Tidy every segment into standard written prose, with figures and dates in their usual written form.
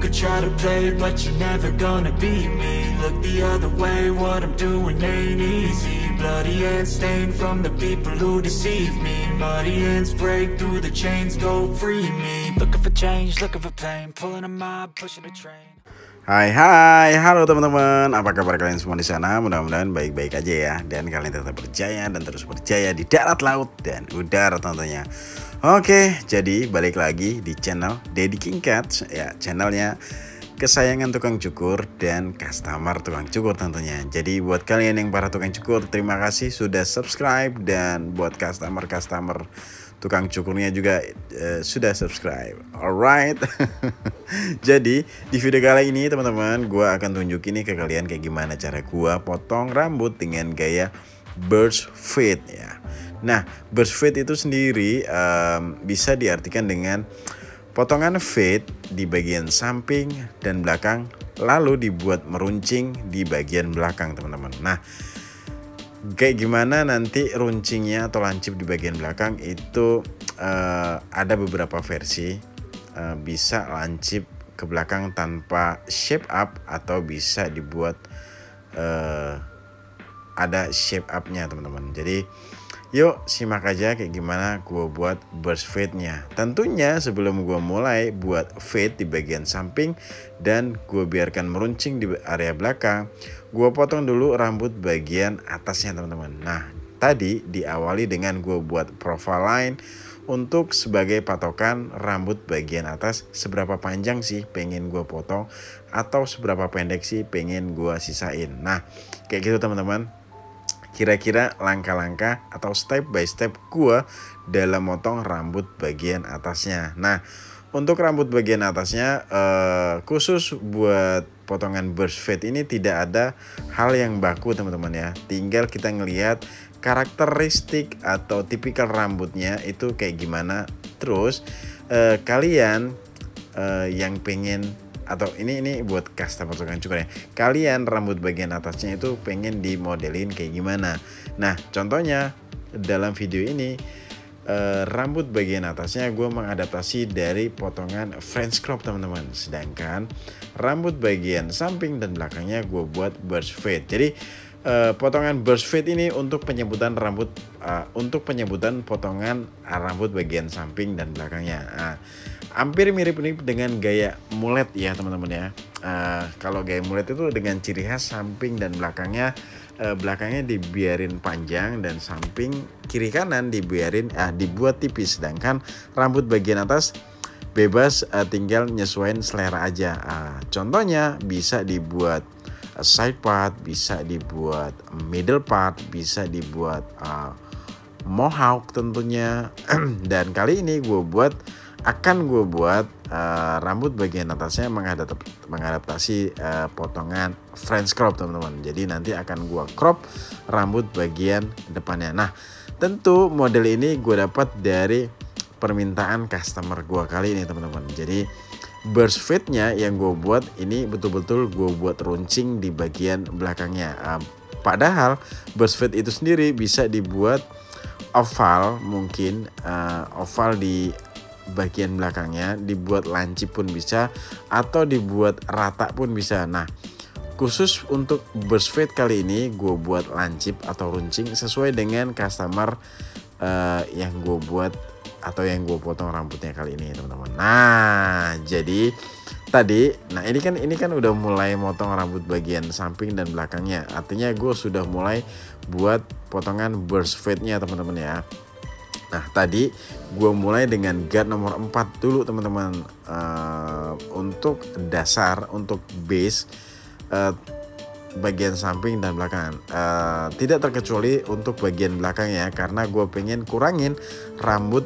could try to play, but you're never gonna beat me. Look the other way, what I'm doing ain't easy. Bloody hands stained from the people who deceive me. Muddy hands break through the chains, go free me. Looking for change, looking for pain, pulling a mob, pushing a train. Hai, halo teman-teman. Apa kabar kalian semua di sana? Mudah-mudahan baik-baik aja ya. Dan kalian tetap berjaya dan terus berjaya di darat, laut, dan udara tentunya. Oke, jadi balik lagi di channel Daddy King Cats ya, channelnya kesayangan tukang cukur dan customer tukang cukur tentunya. Jadi buat kalian yang para tukang cukur, terima kasih sudah subscribe, dan buat customer tukang cukurnya juga sudah subscribe. Alright. Jadi di video kali ini teman-teman, gue akan tunjukin nih ke kalian kayak gimana cara gue potong rambut dengan gaya burst fade ya. Nah, burst fade itu sendiri bisa diartikan dengan potongan fade di bagian samping dan belakang, lalu dibuat meruncing di bagian belakang teman-teman. Nah, kayak gimana nanti runcingnya atau lancip di bagian belakang itu ada beberapa versi. Bisa lancip ke belakang tanpa shape up, atau bisa dibuat ada shape up-nya teman-teman. Jadi yuk simak aja kayak gimana gue buat burst fade-nya. Tentunya sebelum gue mulai buat fade di bagian samping dan gue biarkan meruncing di area belakang, gue potong dulu rambut bagian atasnya teman-teman. Nah, tadi diawali dengan gue buat profile line untuk sebagai patokan rambut bagian atas seberapa panjang sih pengen gue potong, atau seberapa pendek sih pengen gue sisain. Nah, kayak gitu teman-teman. Kira-kira langkah-langkah atau step by step gue dalam motong rambut bagian atasnya. Nah, untuk rambut bagian atasnya khusus buat potongan burst fade ini tidak ada hal yang baku teman-teman ya. Tinggal kita ngelihat karakteristik atau tipikal rambutnya itu kayak gimana. Terus kalian yang pengen, atau ini buat customer tukang cukur ya, kalian rambut bagian atasnya itu pengen dimodelin kayak gimana. Nah, contohnya dalam video ini rambut bagian atasnya gue mengadaptasi dari potongan French crop teman-teman, sedangkan rambut bagian samping dan belakangnya gue buat burst fade. Jadi potongan burst fade ini untuk penyebutan rambut, untuk penyebutan potongan rambut bagian samping dan belakangnya. Hampir mirip-mirip dengan gaya mulet ya teman-teman ya. Kalau gaya mulet itu dengan ciri khas samping dan belakangnya, belakangnya dibiarin panjang dan samping kiri kanan dibuat tipis, sedangkan rambut bagian atas bebas, tinggal nyesuaiin selera aja. Contohnya bisa dibuat side part, bisa dibuat middle part, bisa dibuat mohawk tentunya. Dan kali ini gue akan buat rambut bagian atasnya mengadaptasi potongan French crop teman-teman. Jadi nanti akan gue crop rambut bagian depannya. Nah, tentu model ini gue dapat dari permintaan customer gue kali ini teman-teman. Jadi burst fade-nya yang gue buat ini betul-betul gue buat runcing di bagian belakangnya. Padahal burst fade itu sendiri bisa dibuat oval, mungkin oval di bagian belakangnya, dibuat lancip pun bisa, atau dibuat rata pun bisa. Nah, khusus untuk burst fade kali ini gue buat lancip atau runcing sesuai dengan customer yang gue buat atau yang gue potong rambutnya kali ini teman-teman. Nah, jadi tadi, nah ini kan udah mulai motong rambut bagian samping dan belakangnya. Artinya gue sudah mulai buat potongan burst fade-nya teman-teman ya. Nah, tadi gue mulai dengan guard nomor 4 dulu teman-teman. Untuk dasar, untuk base bagian samping dan belakang, tidak terkecuali untuk bagian belakang ya, karena gue pengen kurangin rambut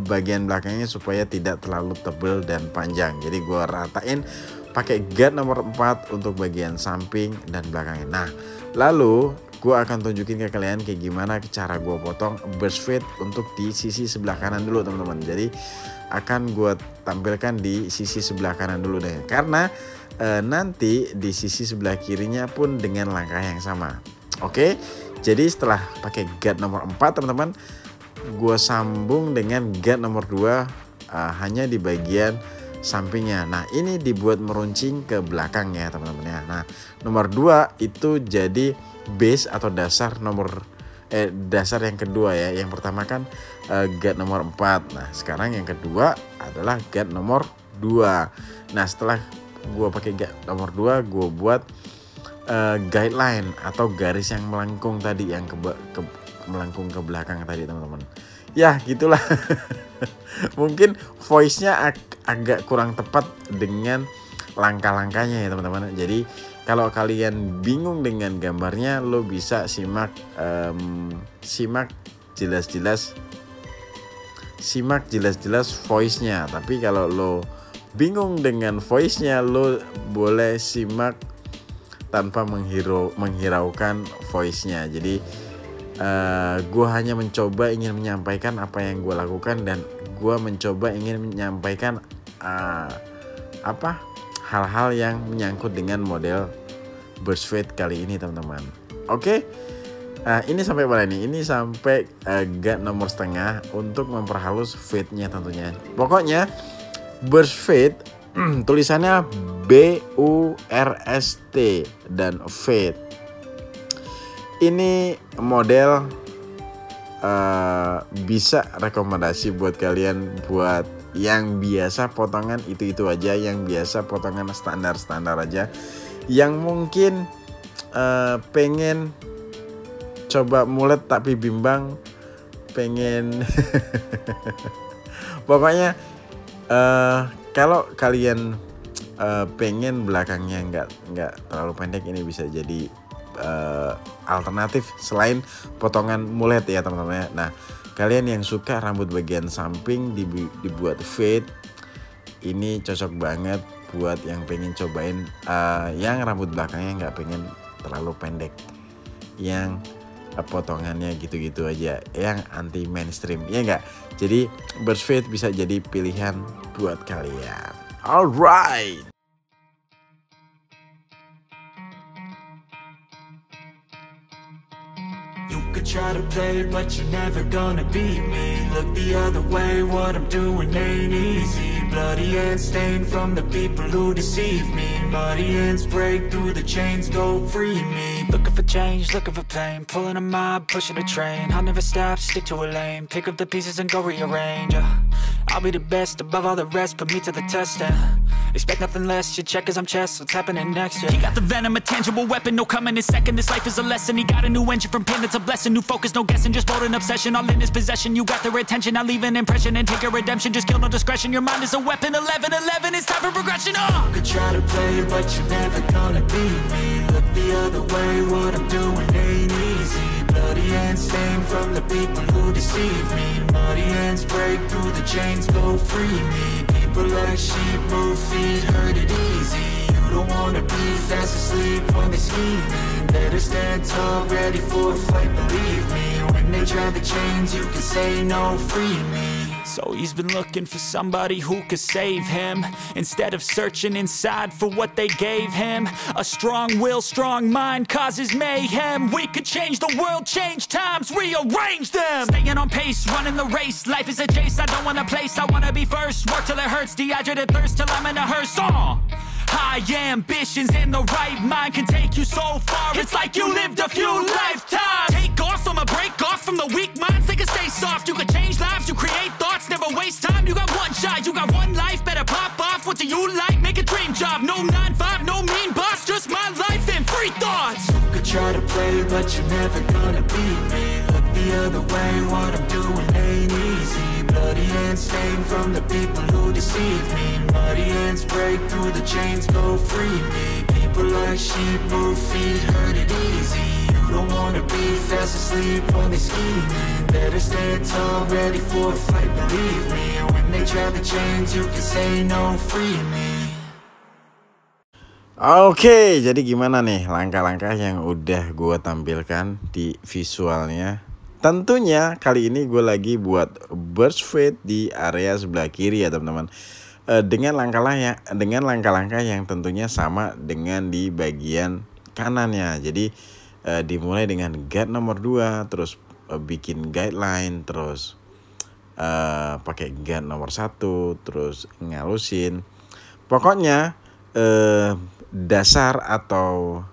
bagian belakangnya supaya tidak terlalu tebal dan panjang. Jadi gue ratain pakai guard nomor 4 untuk bagian samping dan belakangnya. Nah, lalu gue akan tunjukin ke kalian kayak gimana cara gue potong burst fade untuk di sisi sebelah kanan dulu teman-teman. Jadi akan gue tampilkan di sisi sebelah kanan dulu deh, karena nanti di sisi sebelah kirinya pun dengan langkah yang sama. Oke, jadi setelah pakai guard nomor 4 teman-teman, gue sambung dengan guard nomor 2 hanya di bagian sampingnya. Nah, ini dibuat meruncing ke belakang ya teman-teman ya. Nah, nomor 2 itu jadi base atau dasar dasar yang kedua ya. Yang pertama kan guide nomor 4. Nah, sekarang yang kedua adalah guide nomor 2. Nah, setelah gue pakai guide nomor 2, gue buat guideline atau garis yang melengkung tadi, yang melengkung ke belakang tadi teman-teman. Ya, gitulah. Mungkin voice-nya agak kurang tepat dengan langkah-langkahnya ya teman-teman. Jadi kalau kalian bingung dengan gambarnya, lo bisa simak jelas-jelas voice-nya. Tapi kalau lo bingung dengan voice-nya, lo boleh simak tanpa menghiraukan voice-nya. Jadi gue hanya mencoba ingin menyampaikan apa yang gue lakukan, dan gue mencoba ingin menyampaikan hal-hal yang menyangkut dengan model burst fade kali ini teman-teman. Oke. Ini sampai mana nih? Ini sampai guide nomor setengah untuk memperhalus fade-nya tentunya. Pokoknya burst fade tulisannya BURST dan fade. Ini model bisa rekomendasi buat kalian buat yang biasa potongan itu aja, yang biasa potongan standar aja, yang mungkin pengen coba mulet tapi bimbang, pengen pokoknya kalau kalian pengen belakangnya nggak terlalu pendek, ini bisa jadi alternatif selain potongan mulet ya teman-teman ya. Nah, kalian yang suka rambut bagian samping dibuat fade, ini cocok banget buat yang pengen cobain yang rambut belakangnya nggak pengen terlalu pendek, yang potongannya gitu-gitu aja, yang anti mainstream ya enggak. Jadi burst fade bisa jadi pilihan buat kalian. Alright. Try to play, but you're never gonna beat me. Look the other way, what I'm doing ain't easy. Bloody hands stained from the people who deceive me. Muddy hands break through the chains, go free me. Looking for change, looking for pain, pulling a mob, pushing a train. I'll never stop, stick to a lane, pick up the pieces and go rearrange. I'll be the best above all the rest, put me to the test and expect nothing less. Your check as I'm chess, what's happening next? Yeah. He got the venom, a tangible weapon, no coming in second. This life is a lesson. He got a new engine from pain, that's a blessing. New focus, no guessing, just bold and obsession. All in his possession, you got their attention. I'll leave an impression and take your redemption. Just kill no discretion. Your mind is a weapon. 11-11, it's time for progression. You could try to play, but you're never gonna beat me. Look the other way, what I'm doing ain't easy. Bloody hands stained from the people who deceive me. Muddy hands break through the chains, go free me. People like sheep move feet, hurt it easy. You don't wanna be fast asleep when they're scheming. Better stand tall, ready for a fight, believe me. When they try the chains, you can say no, free me. So he's been looking for somebody who could save him, instead of searching inside for what they gave him. A strong will, strong mind causes mayhem. We could change the world, change times, rearrange them. Staying on pace, running the race. Life is a chase, I don't want a place. I wanna be first, work till it hurts. Dehydrated thirst till I'm in a hearse. High ambitions and the right mind can take you so far. It's like you lived a few lifetimes. Take off from a break off from the weak minds. They can stay soft. You can change lives, you create thoughts. Never waste time. You got one shot, you got one life. Better pop off. What do you like? Make a dream job. No 9-5, no mean boss. Just my life and free thoughts. You could try to play, but you're never gonna beat me. Look the other way, what I'm doing ain't easy. Bloody hands stained from the people who deceive me. Muddy hands break through the chains, go free me. People like sheep move feet, hurt it easy. You don't wanna be fast asleep when they're scheming. Better stand tall, ready for a fight, believe me. When they try the chains, you can say no, free me. Oke, jadi gimana nih langkah-langkah yang udah gue tampilkan di visualnya? Tentunya kali ini gue lagi buat burst fade di area sebelah kiri ya teman-teman. Dengan langkah-langkah yang tentunya sama dengan di bagian kanannya. Jadi dimulai dengan guide nomor 2, terus bikin guideline, terus pakai gun nomor 1, terus ngalusin. Pokoknya dasar atau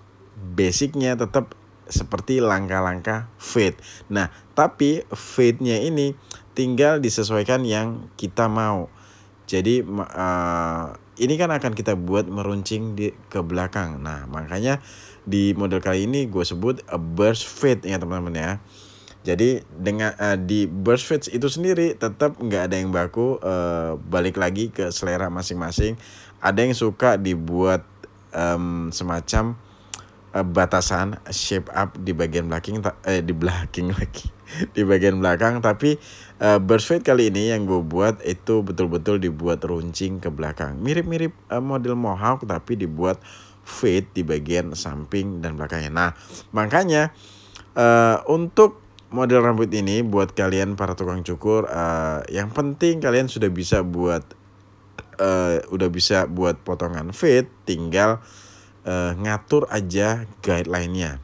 basicnya tetap seperti langkah-langkah fade. Nah, tapi fade-nya ini tinggal disesuaikan yang kita mau. Jadi ini kan akan kita buat meruncing ke belakang. Nah, makanya di model kali ini gue sebut a burst fade ya teman-teman ya. Jadi dengan di burst fade itu sendiri tetap nggak ada yang baku, balik lagi ke selera masing-masing. Ada yang suka dibuat semacam batasan shape up di bagian belakang di bagian belakang, tapi burst fade kali ini yang gue buat itu betul-betul dibuat runcing ke belakang, mirip-mirip model mohawk tapi dibuat fade di bagian samping dan belakangnya. Nah, makanya untuk model rambut ini buat kalian para tukang cukur, yang penting kalian sudah bisa buat potongan fade, tinggal ngatur aja guideline-nya.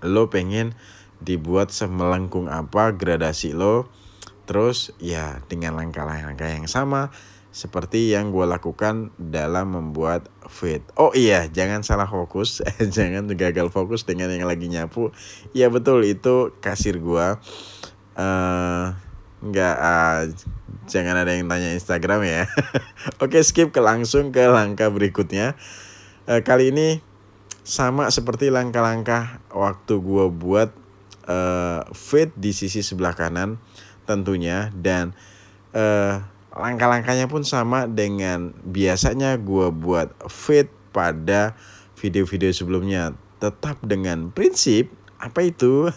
Lo pengen dibuat semelengkung apa gradasi lo, terus ya dengan langkah-langkah yang sama seperti yang gue lakukan dalam membuat fade. Oh iya, jangan salah fokus, jangan gagal fokus dengan yang lagi nyapu. Ya betul, itu kasir gue. Jangan ada yang tanya Instagram ya. Oke, skip langsung ke langkah berikutnya. Kali ini sama seperti langkah-langkah waktu gue buat fade di sisi sebelah kanan tentunya, dan langkah-langkahnya pun sama dengan biasanya gue buat fade pada video-video sebelumnya, tetap dengan prinsip apa itu?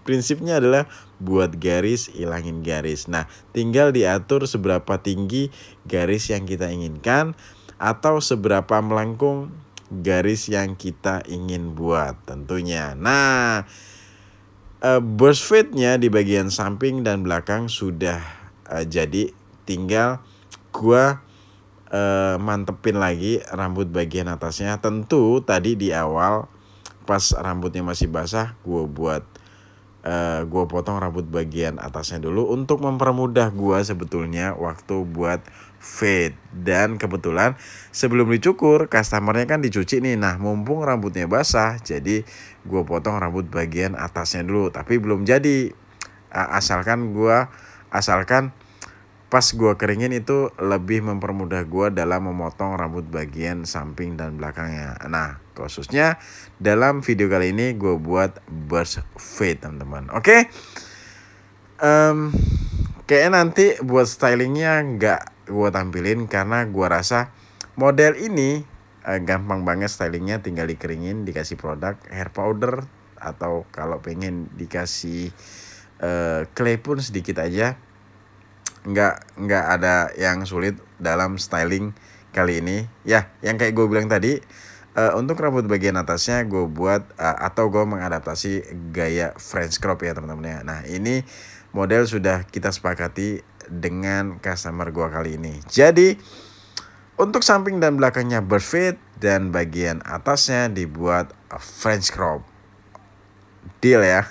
Prinsipnya adalah buat garis, ilangin garis. Nah, tinggal diatur seberapa tinggi garis yang kita inginkan atau seberapa melengkung garis yang kita ingin buat tentunya. Nah, burst fade-nya di bagian samping dan belakang sudah jadi, tinggal gua mantepin lagi rambut bagian atasnya. Tentu tadi di awal pas rambutnya masih basah gua potong rambut bagian atasnya dulu untuk mempermudah gua sebetulnya waktu buat fade. Dan kebetulan sebelum dicukur customernya kan dicuci nih. Nah, mumpung rambutnya basah, jadi gue potong rambut bagian atasnya dulu, tapi belum jadi. Asalkan pas gue keringin itu lebih mempermudah gue dalam memotong rambut bagian samping dan belakangnya. Nah, khususnya dalam video kali ini gue buat burst fade teman-teman. Oke. Kayaknya nanti buat stylingnya nggak gue tampilin karena gue rasa model ini gampang banget stylingnya, tinggal dikeringin, dikasih produk hair powder, atau kalau pengen dikasih clay pun sedikit aja. Nggak ada yang sulit dalam styling kali ini ya. Yang kayak gue bilang tadi, untuk rambut bagian atasnya gue buat atau gue mengadaptasi gaya French crop ya teman-teman ya. Nah, ini model sudah kita sepakati dengan customer gue kali ini. Jadi untuk samping dan belakangnya burst fade dan bagian atasnya dibuat French crop. Deal ya.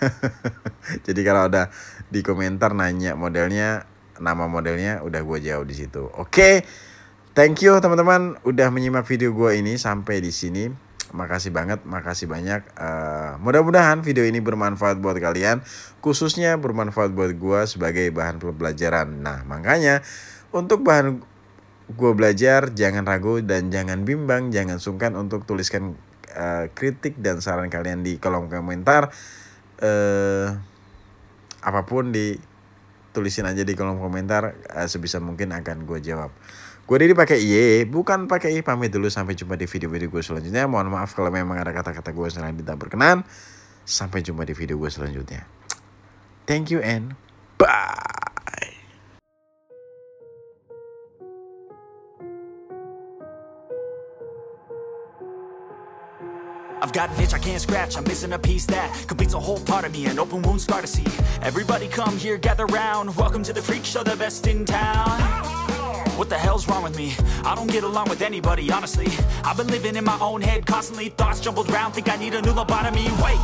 Jadi kalau ada di komentar nanya modelnya, nama modelnya, udah gue jawab di situ. Oke. Thank you teman-teman udah menyimak video gue ini sampai di sini. Makasih banget, makasih banyak. Mudah-mudahan video ini bermanfaat buat kalian, khususnya bermanfaat buat gue sebagai bahan pembelajaran. Nah, makanya untuk bahan gue belajar, jangan ragu dan jangan bimbang, jangan sungkan untuk tuliskan kritik dan saran kalian di kolom komentar. Apapun ditulisin aja di kolom komentar, sebisa mungkin akan gue jawab. Gue Didi pakai Y, bukan pakai I. Pamit dulu, sampai jumpa di video-video gue selanjutnya. Mohon maaf kalau memang ada kata-kata gue yang tidak berkenan. Sampai jumpa di video gue selanjutnya. Thank you and bye. I've got an itch I can't scratch, I'm missing a piece that completes a whole part of me, an open wound scar to see. Everybody come here, gather round, welcome to the freak show, the best in town. What the hell's wrong with me? I don't get along with anybody, honestly. I've been living in my own head constantly, thoughts jumbled round, think I need a new lobotomy. Wait,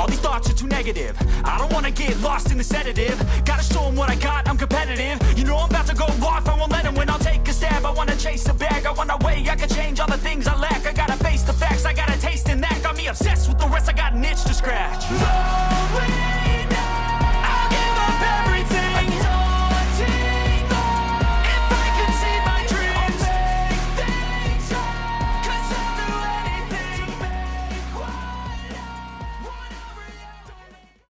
All these thoughts are too negative. I don't wanna get lost in the sedative. Gotta show them what I got, I'm competitive. You know I'm about to go off, I won't let them win. I'll take a stab, I wanna chase a bag. I want a way I can change all the things I lack. I gotta face the facts, I gotta taste in that. Got me obsessed with the rest, I got an itch to scratch.